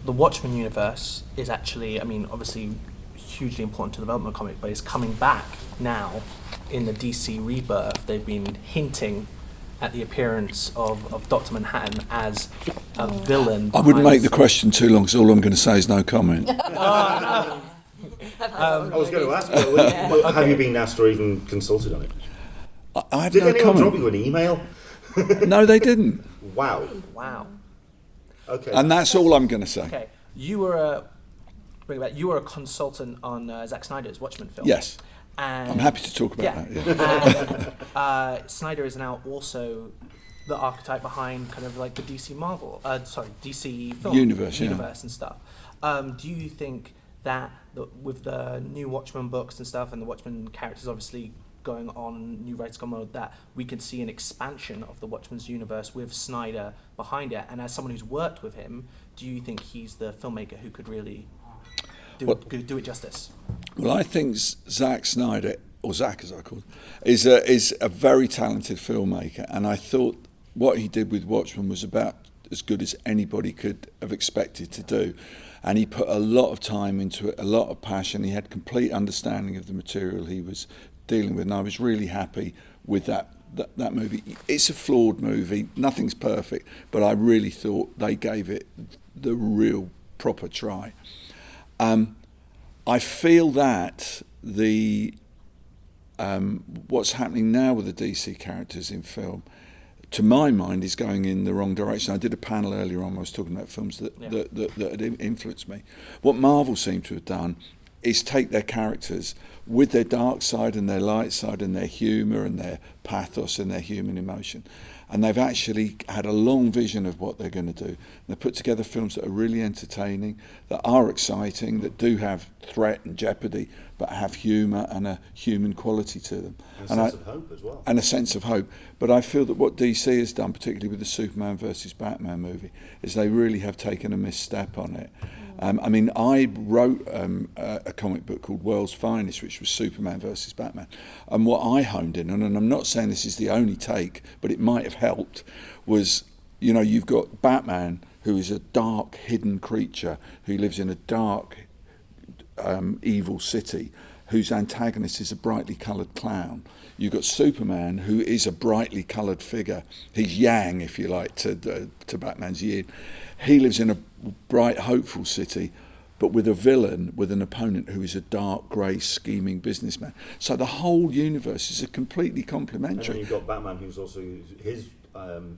the Watchmen universe is actually, I mean, obviously hugely important to the development of the comic, but it's coming back now in the DC Rebirth. They've been hinting at the appearance of Dr. Manhattan as a villain. I wouldn't make the question too long, because all I'm going to say is no comment. I was going to ask, have you been asked or even consulted on it? I have Did no anyone drop comment. you an email? No, they didn't. Wow. Okay. And that's all I'm going to say. Okay, you were a consultant on Zack Snyder's Watchmen film. Yes. And I'm happy to talk about that. Yeah. And Snyder is now also the archetype behind kind of like the DC DC film Universe and stuff. Do you think that with the new Watchmen books and stuff, and the Watchmen characters obviously going on, new writers going on, that we could see an expansion of the Watchmen's universe with Snyder behind it? And as someone who's worked with him, do you think he's the filmmaker who could really do it justice? Well, I think Zack Snyder, or Zack as I call him, is a very talented filmmaker, and I thought what he did with Watchmen was about as good as anybody could have expected to do. And he put a lot of time into it, a lot of passion. He had complete understanding of the material he was dealing with, and I was really happy with that movie. It's a flawed movie, nothing's perfect, but I really thought they gave it the real proper try. I feel that what's happening now with the DC characters in film, to my mind, is going in the wrong direction. I did a panel earlier on where I was talking about films that had influenced me. What Marvel seem to have done is take their characters with their dark side and their light side and their humour and their pathos and their human emotion, and they've actually had a long vision of what they're going to do. And they put together films that are really entertaining, that are exciting, that do have threat and jeopardy, but have humour and a human quality to them. And a sense of hope as well. And a sense of hope. But I feel that what DC has done, particularly with the Superman versus Batman movie, is they really have taken a misstep on it. I mean, I wrote a comic book called World's Finest, which was Superman versus Batman. And what I honed in on, and I'm not saying this is the only take, but it might have helped, was, you know, you've got Batman, who is a dark, hidden creature who lives in a dark, evil city, whose antagonist is a brightly coloured clown. You've got Superman, who is a brightly coloured figure. He's yang, if you like, to Batman's yin. He lives in a bright, hopeful city, but with a villain, with an opponent who is a dark, grey, scheming businessman. So the whole universe is a completely complementary. And then you've got Batman, who's also, his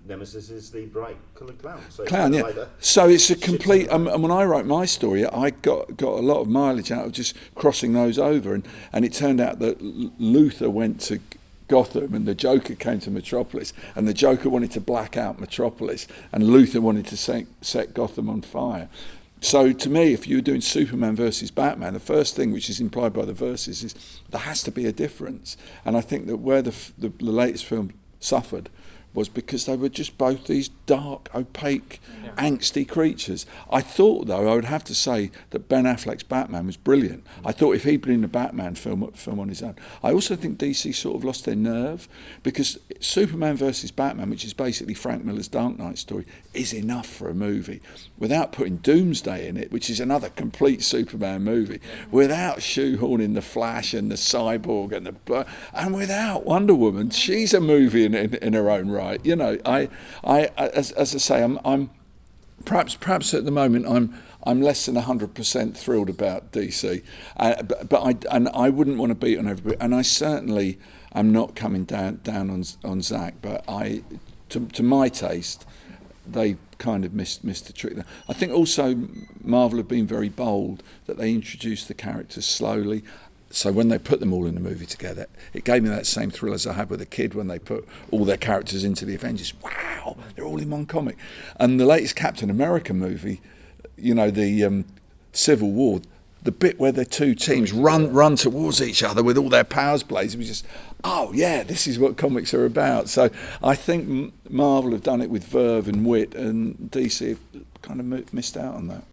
nemesis is the bright coloured clown. So Clown, yeah. Like so it's a complete. And when I wrote my story, I got a lot of mileage out of just crossing those over, and it turned out that Luthor went to Gotham and the Joker came to Metropolis, and the Joker wanted to black out Metropolis, and Luthor wanted to set Gotham on fire. So to me, if you're doing Superman versus Batman, the first thing which is implied by the verses is there has to be a difference. And I think that where the latest film suffered was because they were just both these dark, opaque, angsty creatures. I thought, though, I would have to say that Ben Affleck's Batman was brilliant. I thought if he'd been in a Batman film on his own. I also think DC sort of lost their nerve, because Superman versus Batman, which is basically Frank Miller's Dark Knight story, is enough for a movie. Without putting Doomsday in it, which is another complete Superman movie, without shoehorning the Flash and the Cyborg and without Wonder Woman, she's a movie in her own right. You know, as I say, I'm perhaps at the moment I'm less than 100% thrilled about DC, but I wouldn't want to beat on everybody, and I certainly am not coming down on Zack. But to my taste, they kind of missed the trick there. I think also Marvel have been very bold that they introduced the characters slowly. So when they put them all in the movie together, it gave me that same thrill as I had with a kid when they put all their characters into the Avengers. Wow, they're all in one comic. And the latest Captain America movie, you know, the Civil War, the bit where the two teams run towards each other with all their powers blazing, was just, oh yeah, this is what comics are about. So I think Marvel have done it with verve and wit, and DC have kind of missed out on that.